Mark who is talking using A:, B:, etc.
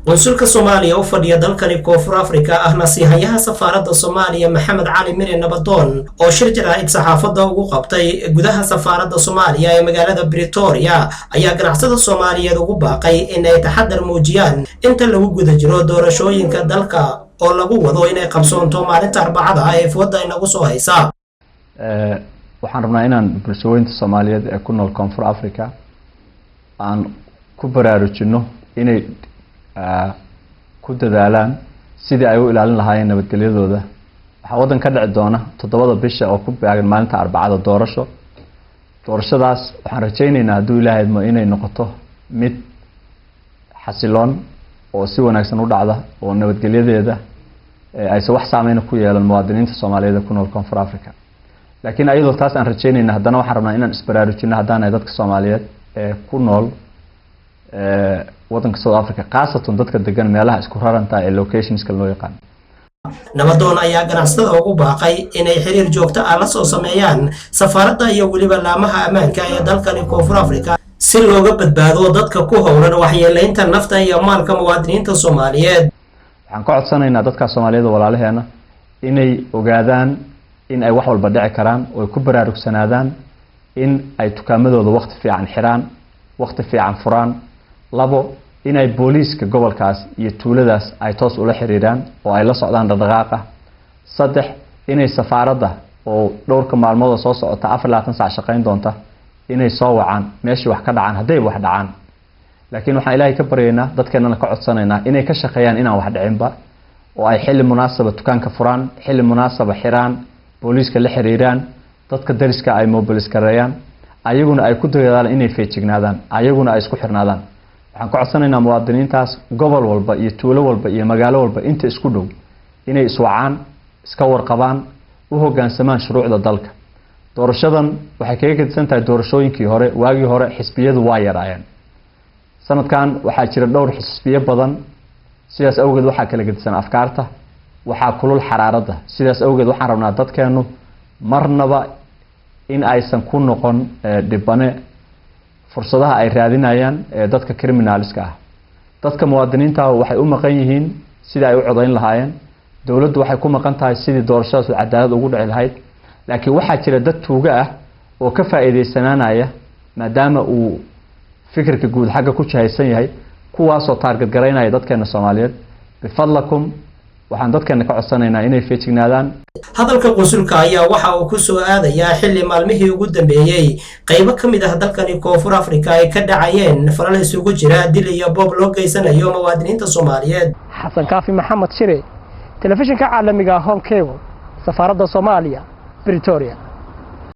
A: qunsulka Soomaaliya oo fadhiya dalkani Koonfur Afrika ahna siihayaha safaaradda Soomaaliya Maxamed Cali Mire Nabadoon oo shir jaraa'id saxaafadda ugu qabtay gudaha safaaradda Soomaaliya ee magaalada Pretoria ayaa ganacsada Soomaaliyeed ugu baaqay in ay taxadar muujiyaan inta lagu guda jiro doorashooyinka dalka oo lagu wado inay qabsoonto maalinta Arbacada ee fooda inagu soo haysa.
B: waxaan rabnaa inaan bulshooyinka Soomaaliyeed ee ku nool Koonfur Afrika aan ku baraarujino inay ku dadaalaan sidii ay u ilaalin lahaayeen nabadgelyadooda. waxa wadan ka dhici doona 7 bisha oo ku beegan maalinta Arbacada doorashadaas waxaan rajaynaynaa hadduu Ilaahay ma inay noqoto mid xasiloon oo si wanaagsan u dhacda oo nabadgelyadeeda aysan wax saameyn ku yeelan muwaadiniinta Soomaaliyeed ku nool Koonfur Afrika. laakiin ayadoo taas aan rajaynaynaa haddana waxaan rabnaa inaan isbaraarujino haddana dadka Soomaaliyeed ee ku nool wadanka South Africa qaasatan dadka degan meelaha isku raranta ee locationska loo yaqaan.
A: Nabadoon ayaa ganacsada ugu baaqay inay xiriir joogto ah la soo sameeyaan safaaradda iyo waliba laamaha ammaanka ee dalkani Koonfur Afrika si looga badbaado dadka ku howlan waxyeeleynta nafta iyo maalka muwaadiniinta Soomaaliyeed.
B: waxaan ka codsanaynaa dadka Soomaaliyeed walaalaheena inay ogaadaan in ay wax walba dhici karaan oo ku baraarugsanaadaan in ay tukaamadooda waqti fiican xiraan waqti fiican furaan. labo inay booliiska gobolkaas iyo tuuladaas ay toos ula xiriiraan oo ay la socdaan dhaqdhaqaaqa. saddex inay safaaradda oo dhowrka maalmood soo socota 24 saac shaqeyn doonta inay soo wacaan meeshii wax ka dhacaan haday wax dhacaan. laakiin waxaan Ilaahay ka baryaynaa dadkeenana ka codsanaynaa inay ka shaqeeyaan inaan wax dhicinba oo ay xilli munaasaba tukaanka furaan xilli munaasaba xiraan booliiska la xiriiraan dadka dariska ay mobilis gareeyaan ayaguna ay ku dadaalaan inay feejignaadaan ayaguna ay isku xirnaadaan. waxaan ka codsanaynaa muwaadiniintaas gobol walba iyo tuulo walba iyo magaalo walba inta isku dhow inay iswacaan iska warqabaan u hoggaansamaan shuruucda dalka. doorashadan waxay kaga gedisan tahay doorashooyinkii hore waagii hore xisbiyadu waa yaraayeen. sanadkan waxaa jira dhowr xisbiyo badan sidaas awgeed waxaa kala gedisan afkaarta waxaa kulul xaraaradda sidaas awgeed waxaan rabnaa dadkeenu marnaba in aysan ku noqon dhibane fursadaha ay raadinayaan dadka criminalska ah. dadka muwaadiniinta waxay u maqan yihiin sidii ay u codayn lahaayeen dawladdu waxay ku maqan tahay sidii doorashadaas cadaalad ugu dhici lahayd. laakiin waxaa jira dad tuuga ah oo ka faa'iideysananaya maadaama uu fikirka guud xagga ku jahaysan yahay kuwaas oo target gareynaya dadkeena Soomaaliyeed. bifadlakum waxaan dadkeena ka codsanaynaa inay feejignaadaan.
A: hadalka qunsulka ayaa waxa uu ku soo aadayaa xilli maalmihii ugu dambeeyay qaybo kamid ah dalkani Koonfur Afrika ay ka dhacayeen falal isugu jira dil iyo boob loo geysanayo muwaadiniinta Soomaaliyeed.
C: Xasan Kaafi Maxamed Shire, telefishinka caalamiga Home Cable, safaaradda Soomaaliya, Pretoria.